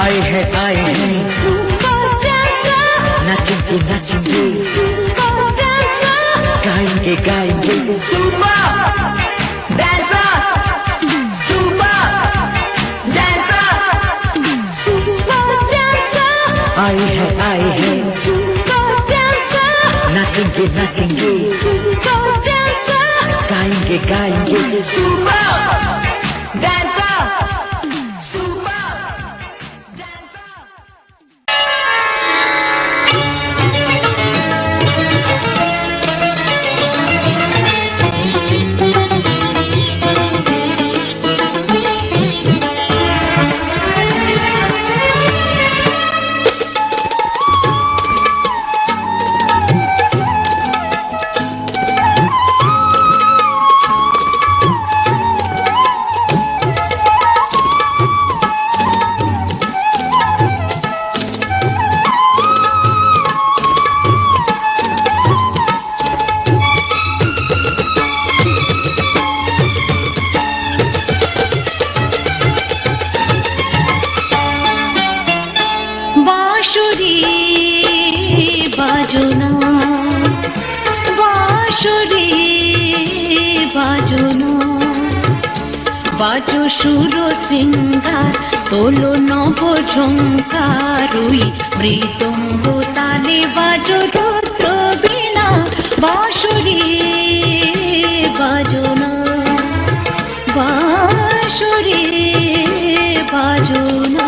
आए हैं super dancer, नाचेंगे नाचेंगे super dancer, गाएंगे गाएंगे super dancer, super dancer, super dancer, आए हैं सुपर डांसर, नाचेंगे नाचेंगे सुपर डांसर, गाएंगे गाएंगे सुपर डांसर, सुपर डांसर। বাজো সুর শৃঙ্গার তোলো নব ঝঙ্কারুই মৃদঙ্গ তালে বাজো রুদ্র বীণা বাঁশুরি বাজো না বাঁশুরি বাজো না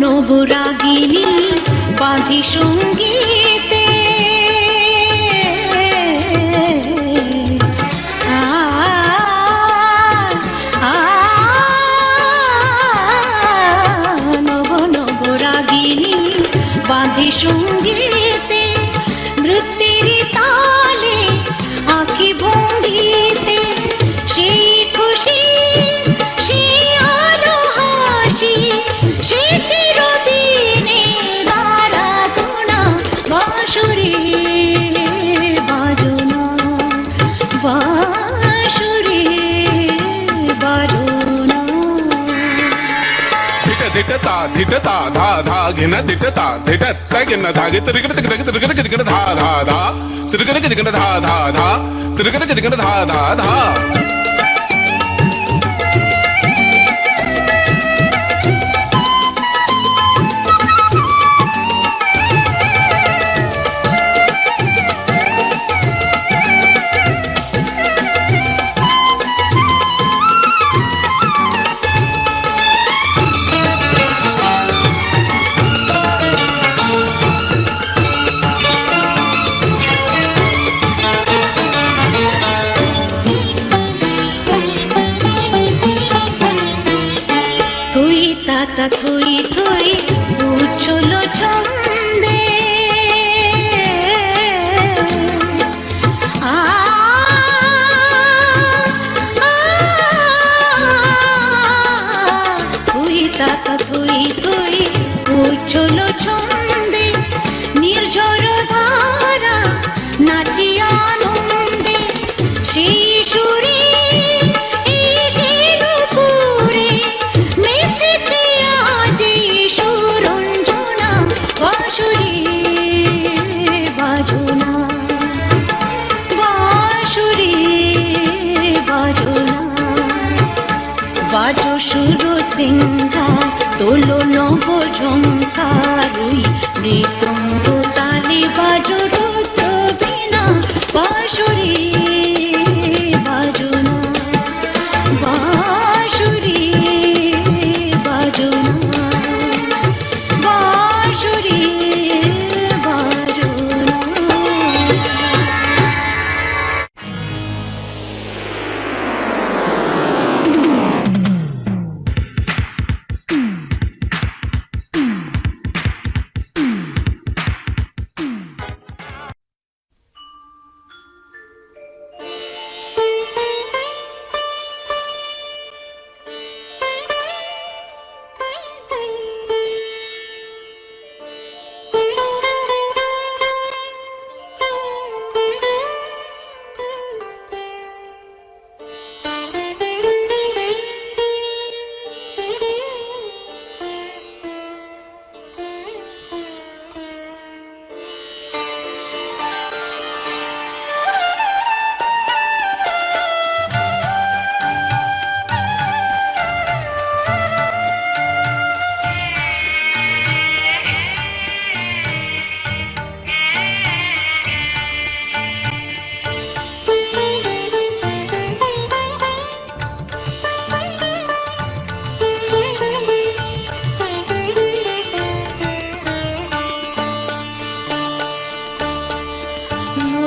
নব রাগিনী বাঁধি সঙ্গীতে নব রাগিনী বাঁধি সঙ্গীতে নৃত্যের তালে আঁখি ভঙ্গিতে সেই খুশি সেই আলো হাসি সে চিরদিনে আরাধনা বাঁশুরি বাজো না বাঁশুরি বাজো না धिटता धिटता धा धा घिन धिटता धिटता घिन धागे तिरगड़ तिरगड़ तिरगड़ तिरगड़ धा धा धा तिरगड़ तिरगड़ धा धा धा तिरगड़ तिरगड़ धा धा धा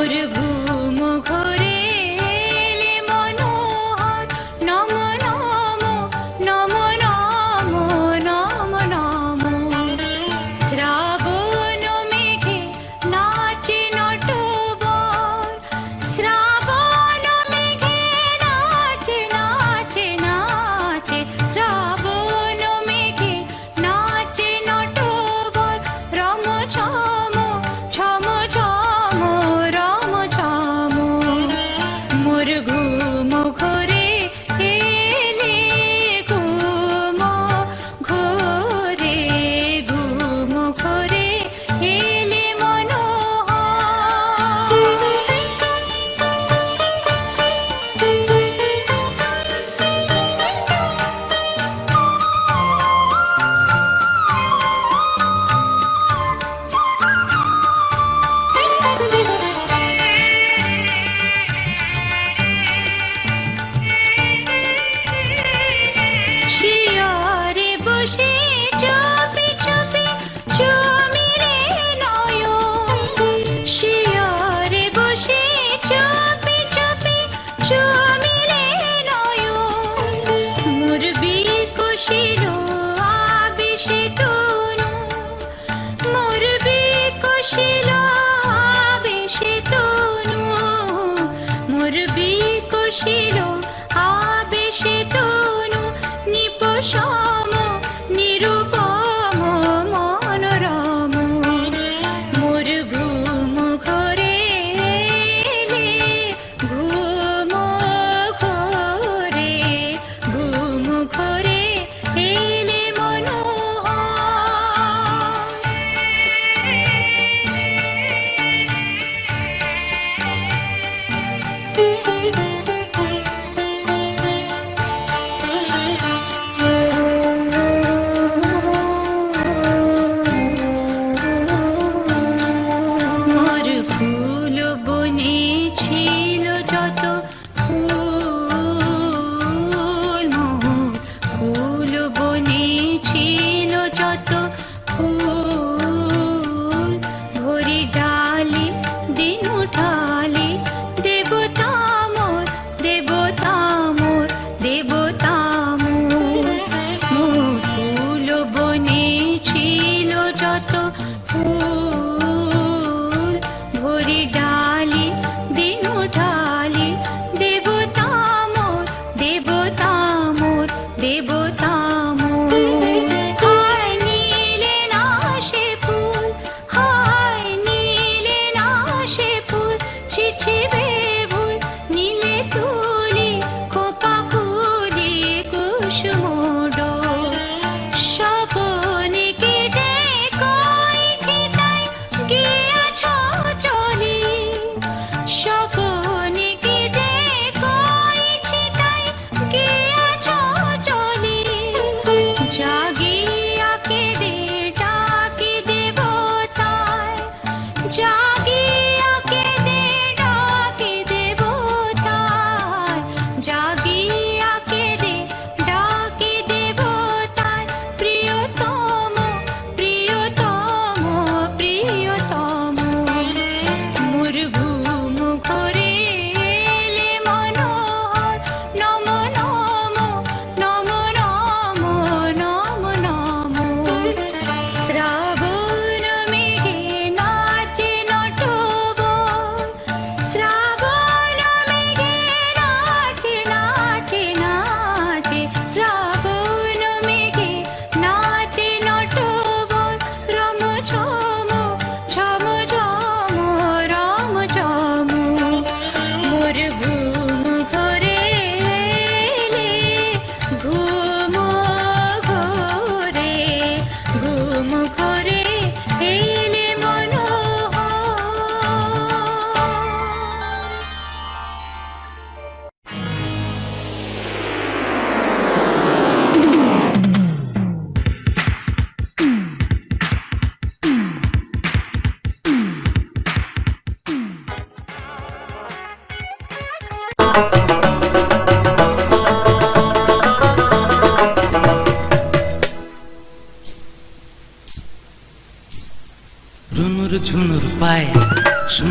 মোর ঘুম ঘরে এলে মনোহর নম নম নম নম নম নম শ্রাবণ মেঘে নাচে নটবর শ্রাবণ মেঘে নাচে নাচে নাচে শ্রাবণ মেঘে নাচে নটবর রম ছম ছম ছম রম ছম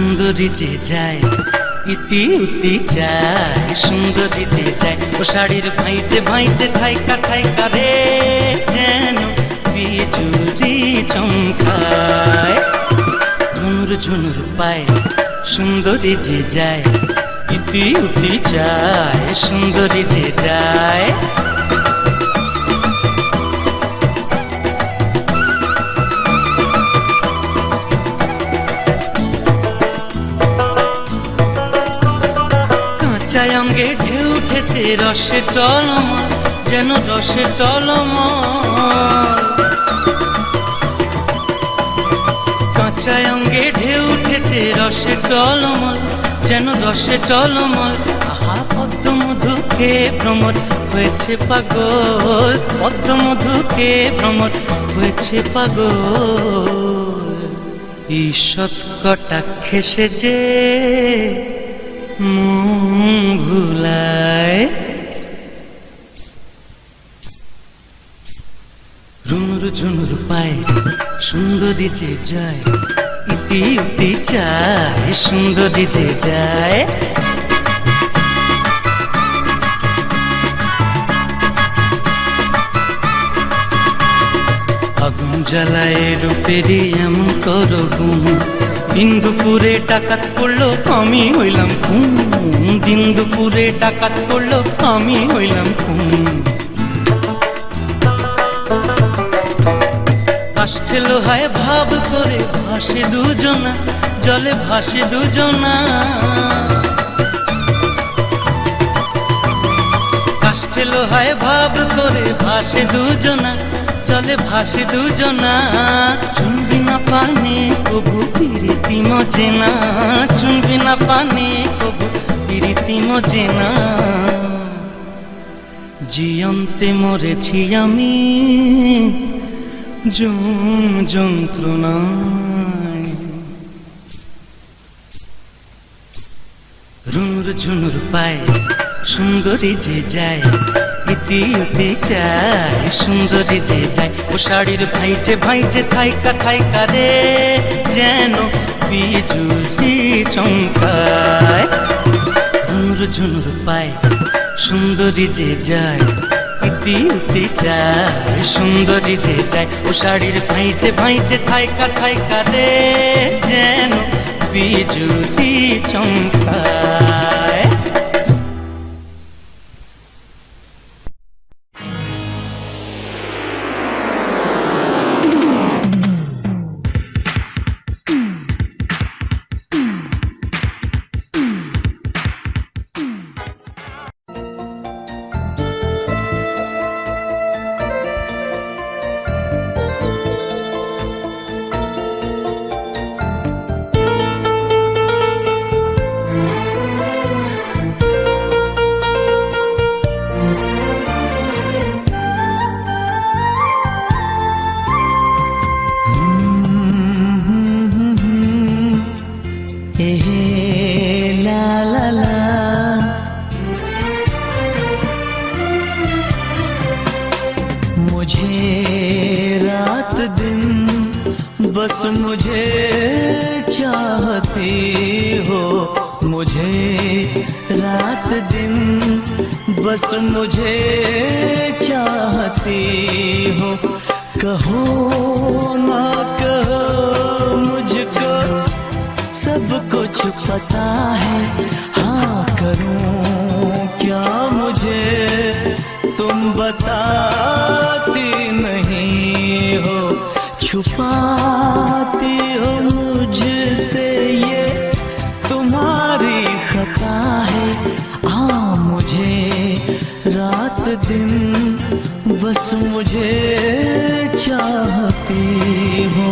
সুন্দরী যে যায় ইতি উতি চায়, সুন্দরী যে যায় ও শাড়ির ভাইজে ভাইজে থাইকা থাইকা রে যেন বিজুরি চমকায়। ঝুনুর ঝুনুর পায় সুন্দরী যে যায় ইতি উতি চায়, সুন্দরী যে যায়। কাঁচা অঙ্গে ঢেউ উঠেছে রসে টলমল, যেন রসে টলমল। কাঁচা অঙ্গে ঢেউ উঠেছে রসে টলমল, যেন রসে টলমল। আহা পদ্মমধুকে ভ্রমর হয়েছে পাগল, পদ্মমধুকে ভ্রমর হয়েছে পাগল। ঈষৎ কটাক্ষে সে যে মন ভুলায়। রুনুর ঝুনুর পায় সুন্দরী যে যায় ইতি উতি চায়, সুন্দরী যে যায়। আগুন জ্বালায় রূপেরই এমন তোর গুণ, বিন্দুপুরে ডাকাত পড়লো আমি হইলাম খুন, বিন্দুপুরে ডাকাত পড়লো আমি হইলাম খুন। কাষ্ঠে লোহায় ভাব করে ভাসে দুজনা, জলে ভাসে দুজনা। কাষ্ঠে লোহায় ভাব করে ভাসে দুজনা, জলে ভাসে দুজনা। চুনবি না পানে কবু প্রীতি মজে না, চুনবি না পানে কবু প্রীতি মজে না। জিয়ন্তে মরেছি আমি যন্ত্রণায়। রুনুর ঝুনুর পায় সুন্দরী যে যায় ইতি উতি চায়, সুন্দরী যে যায় ও শাড়ির ভাইজে ভাইজে থাইকা থাইকা রে যেন বিজুরি চমকায়। রুনুর ঝুনুর পায় সুন্দরী যে যায় ইতি উতি চায়, সুন্দরী যে যায় ও শাড়ির ভাইজে ভাইজে থাইকা থাইকা রে যেন বিজুরি চমকায়। बस मुझे चाहती हो, मुझे रात दिन बस मुझे चाहती हो। कहो ना कहो मुझको सब कुछ पता है, हाँ करूं क्या मुझे तुम बताती नहीं हो। छुपाती हो मुझसे ये तुम्हारी खता है, मुझे रात दिन बस मुझे चाहती हो।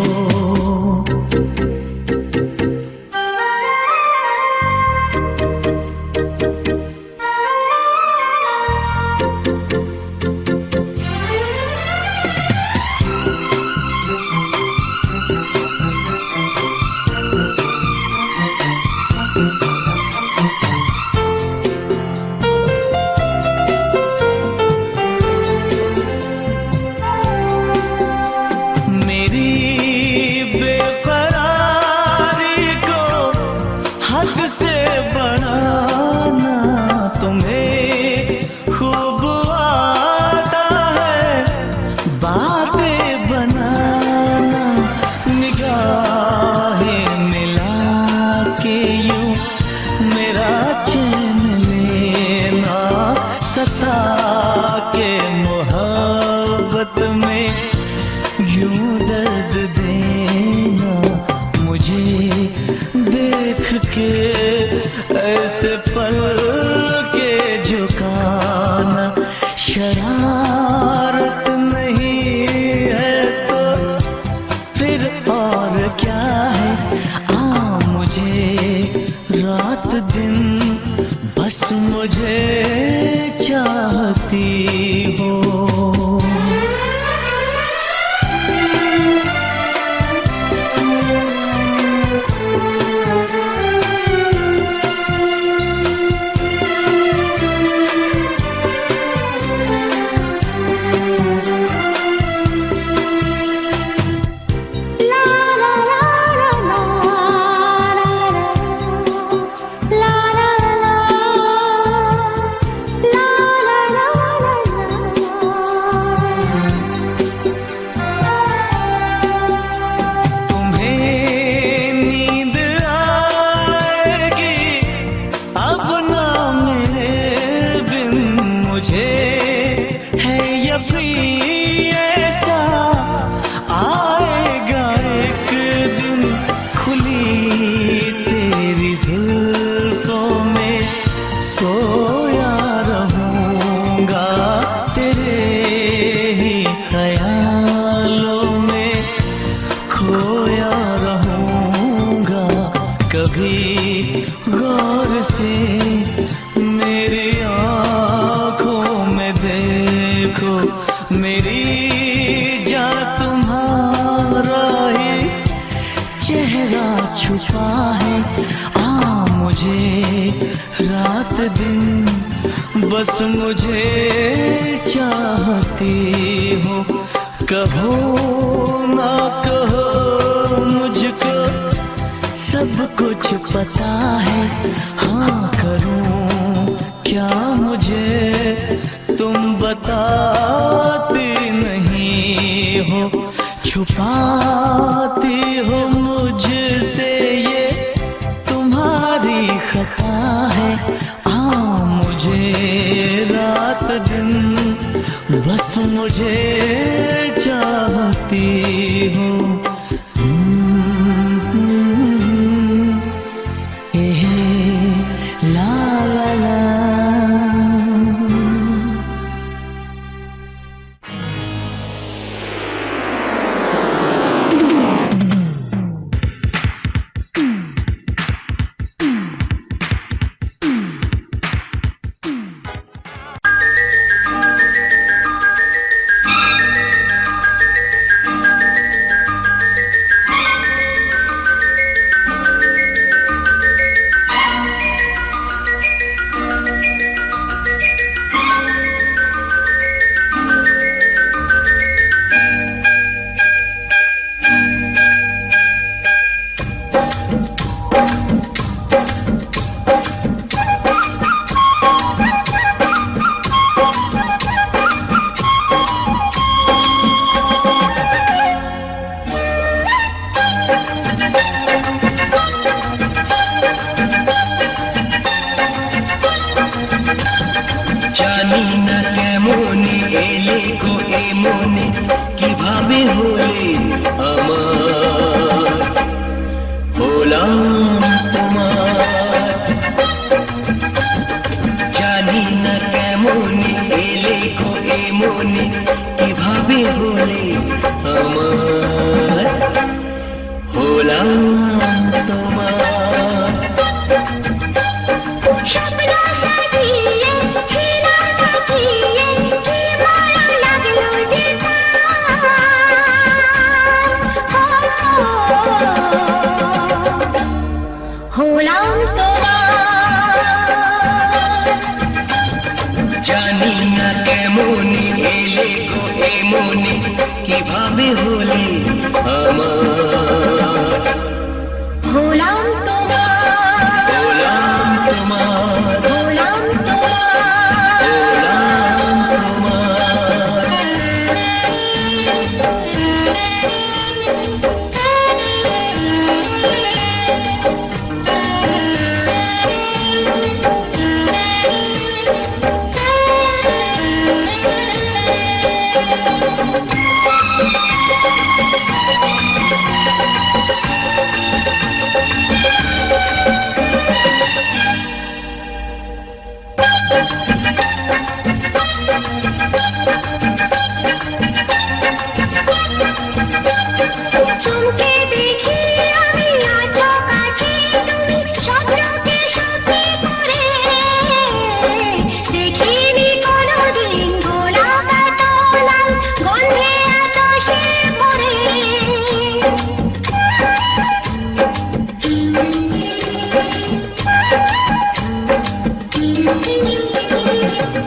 यूं मेरा चैन लेना सता के मोहब्बत में यूं दर्द देना मुझे देख के ऐसे पल के झुकाना शरारत नहीं है तो फिर और क्या है मुझे रात दिन बस मुझे चाहती हो सोया रहूंगा तेरे ही ख्यालों में खोया रहूंगा कभी गौर से मेरी आंखों में देखो मेरी जान तुम्हारा ही चेहरा छुपा है मुझे रात दिन बस मुझे चाहती हो कहो ना कहो मुझको सब कुछ पता है हाँ करूं क्या मुझे तुम बताती नहीं हो छुपाती हो मुझसे ये तुम्हारी खता है मुझे रात दिन बस मुझे चाहती हो ला ला ला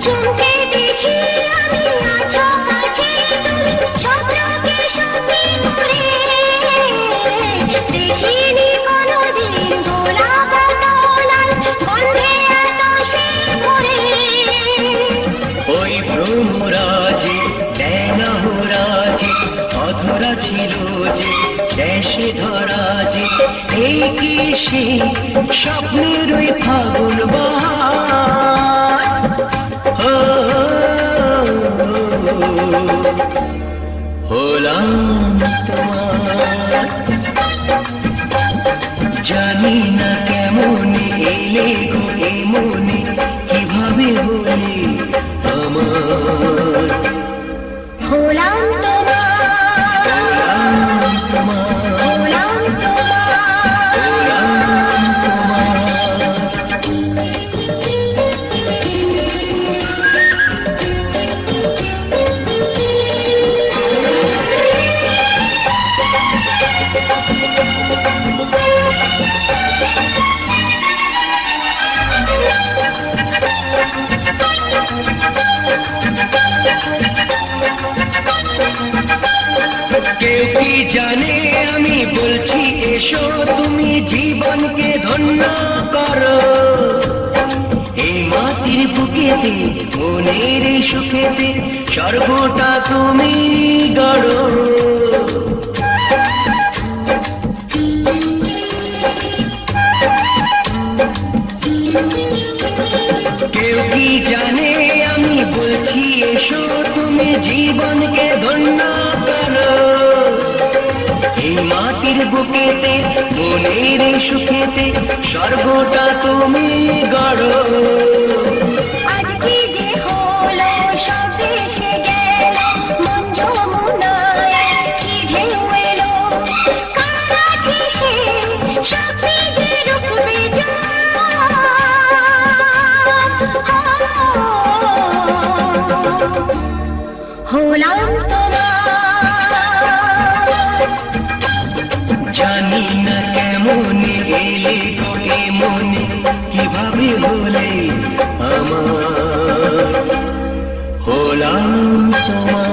চোখে দেখি আমি আছো কাছে তুমি স্বপ্নকে সত্যি করে দেখিনি কোনোদিন গোলাপ তোলার গন্ধে এত সে ভরে ওই ভ্রমরাজে দেনহরাজে অধরা ছিল যে দেশে ধরা যে এই কি সে স্বপ্নের ওই ফাগুন বাহার ও, হলাম তোমার জানি না কেমন এলে গো এ মনে কিভাবে হলে আমার হলাম তোমার হলাম তোমার হলাম তোমার হলাম তোমার কেউ কি জানে আমি বলছি এসো তুমি জীবনকে ধন্য করো এই মাটির বুকেতে মনের এই সুখেতে সর্বটা তুমি গড়ো কেউ কি জানে আমি বলছি এসো তুমি জীবনকে ধন্য করো এই মাটির বুকেতে মনের এই সুখেতে স্বর্গটা তুমি গড়ো আজ কি যে হলো সব ভেসে গেল মন যমুনায় কি ঢেউ এলো কার আছে সে স্বপ্নে যে রূপবে হলাম তোমার জানি না কেমন এলে গো এ মনে কিভাবে হলে আমার হলাম তোমার